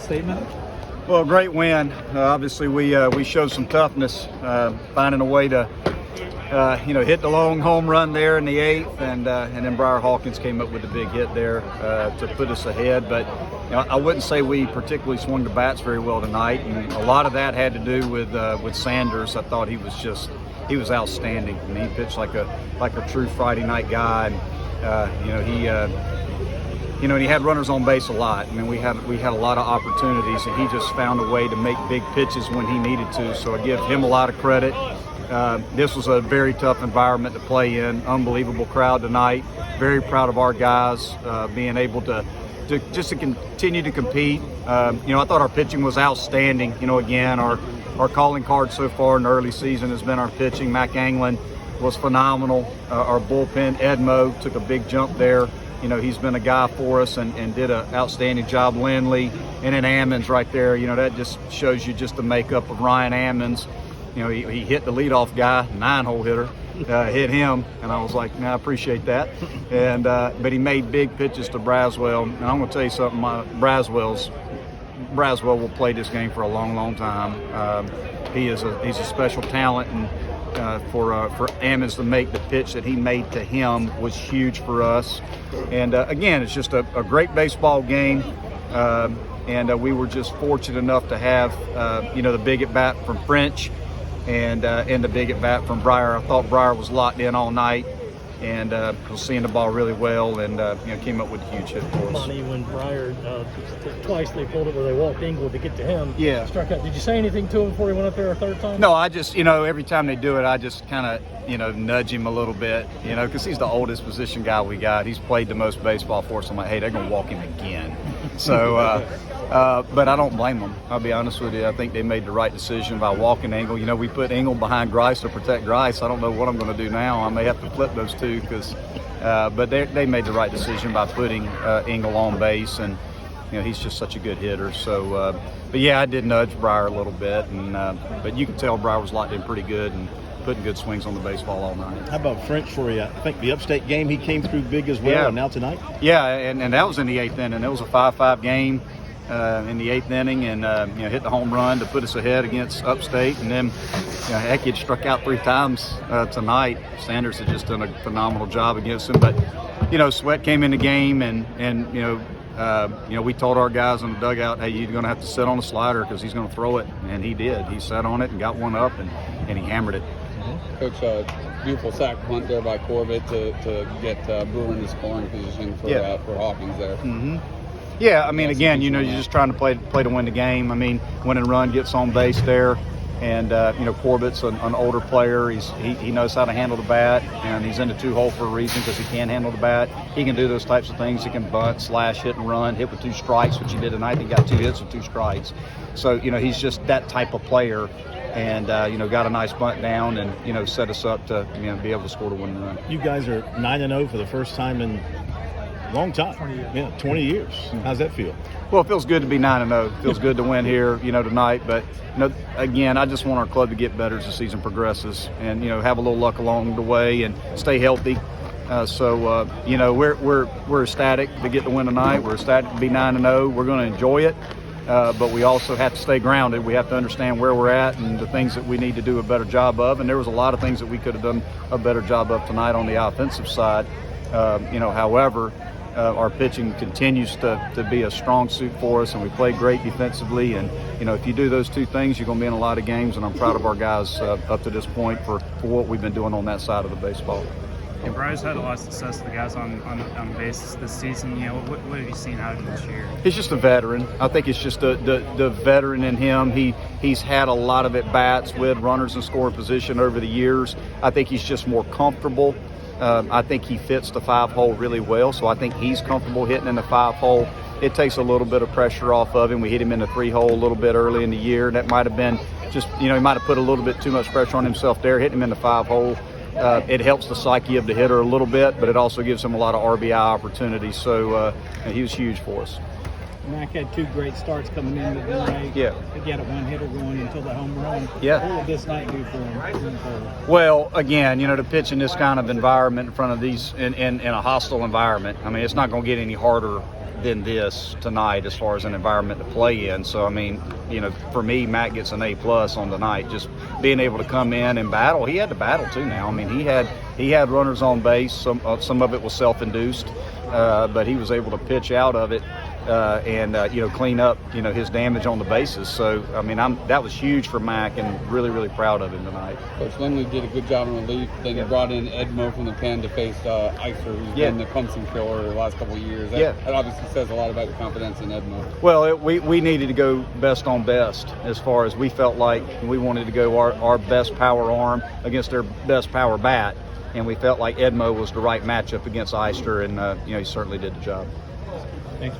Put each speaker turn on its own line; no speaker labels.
statement?
Well, great win. Obviously, we showed some toughness, finding a way to, hit the long home run there in the 8th, and then Briar Hawkins came up with the big hit there to put us ahead. But I wouldn't say we particularly swung the bats very well tonight, and a lot of that had to do with Sanders. I thought he was outstanding. I mean, he pitched like a true Friday night guy, and he had runners on base a lot. I mean, we had a lot of opportunities, and he just found a way to make big pitches when he needed to. So I give him a lot of credit. This was a very tough environment to play in. Unbelievable crowd tonight. Very proud of our guys being able to continue to compete. I thought our pitching was outstanding. Again, our calling card so far in the early season has been our pitching. Mac Anglin was phenomenal. Our bullpen, Edmo, took a big jump there. He's been a guy for us and did an outstanding job. Lindley and then Ammons right there. That just shows you just the makeup of Ryan Ammons. He hit the leadoff guy, 9-hole hitter, hit him, and I was like, I appreciate that. And but he made big pitches to Braswell. And I'm going to tell you something, Braswell will play this game for a long, long time. He's a special talent, and for Ammons to make the pitch that he made to him was huge for us. And again, it's just a great baseball game. And we were just fortunate enough to have, the big at bat from French and the big at bat from Briar. I thought Briar was locked in all night and was seeing the ball really well, and came up with a huge hit for us.
Monty, when Briar twice they pulled it where they walked Engel to get to him,
yeah,
struck out. Did you say anything to him before he went up there a third time?
No, I just every time they do it, I just kind of nudge him a little bit, because he's the oldest position guy we got. He's played the most baseball for us. I'm like, hey, they're gonna walk him again. So. But I don't blame them. I'll be honest with you. I think they made the right decision by walking Engel. We put Engel behind Grice to protect Grice. I don't know what I'm going to do now. I may have to flip those two but they made the right decision by putting Engel on base, and he's just such a good hitter. So, but yeah, I did nudge Briar a little bit, and but you can tell Briar was locked in pretty good and putting good swings on the baseball all night.
How about French for you? I think the upstate game he came through big as well,
yeah.
And now tonight?
Yeah, and that was in the 8th inning. It was a 5-5 game. In the 8th inning, and hit the home run to put us ahead against Upstate, and then heck, he'd struck out 3 times tonight. Sanders had just done a phenomenal job against him, but Sweat came in the game, and we told our guys in the dugout, hey, you're going to have to sit on the slider because he's going to throw it, and he did. He sat on it and got one up, and he hammered it.
Coach, beautiful sack bunt there by Corbett to get Brewer in the scoring position for Hawkins there.
Mm-hmm. Yeah, I mean, again, you're just trying to play to win the game. I mean, when and run gets on base there, and Corbett's an older player. He knows how to handle the bat, and he's in the 2-hole for a reason because he can handle the bat. He can do those types of things. He can bunt, slash, hit and run, hit with 2 strikes, which he did tonight. He got 2 hits with 2 strikes. So he's just that type of player, and got a nice bunt down, and set us up to be able to score the winning run.
You guys are 9-0 for the first time in long time.
20 years.
Yeah, 20 years. How's that feel?
Well, it feels good to be 9-0. It feels good to win here, tonight. But, again, I just want our club to get better as the season progresses and, have a little luck along the way and stay healthy. We're ecstatic to get the win tonight. We're ecstatic to be 9-0. We're going to enjoy it. But we also have to stay grounded. We have to understand where we're at and the things that we need to do a better job of. And there was a lot of things that we could have done a better job of tonight on the offensive side. However, our pitching continues to be a strong suit for us, and we play great defensively. And, if you do those 2 things, you're going to be in a lot of games, and I'm proud of our guys up to this point for what we've been doing on that side of the baseball.
And Briar's had a lot of success with the guys on base this season. What have you seen out of him this year?
He's just a veteran. I think it's just the veteran in him. He's had a lot of at-bats with runners in scoring position over the years. I think he's just more comfortable. I think he fits the 5-hole really well, so I think he's comfortable hitting in the 5-hole. It takes a little bit of pressure off of him. We hit him in the 3-hole a little bit early in the year. That might have been just, he might have put a little bit too much pressure on himself there, hitting him in the 5-hole. It helps the psyche of the hitter a little bit, but it also gives him a lot of RBI opportunities. So he was huge for us.
Mac had 2 great starts coming into the night.
Yeah.
He had a 1-hitter going until the home run.
Yeah.
What will this night do for him?
Well, again, to pitch in this kind of environment in front of these in a hostile environment, I mean, it's not going to get any harder than this tonight as far as an environment to play in. So I mean, you know, for me, Matt gets an A+ on tonight. Just being able to come in and battle. He had to battle too. Now, I mean, he had runners on base. Some of it was self-induced, but he was able to pitch out of it and you know, clean up, you know, his damage on the bases. So I mean, that was huge for Mac, and really, really proud of him tonight.
Coach Lindley did a good job in relief. Then you brought in Edmo from the pen to face Eicher, who's been the Clemson killer the last couple of years. That obviously says a lot about your confidence in Edmo.
Well, we needed to go best on best, as far as we felt like we wanted to go our best power arm against their best power bat, and we felt like Edmo was the right matchup against Eicher, and you know, he certainly did the job.
Thanks.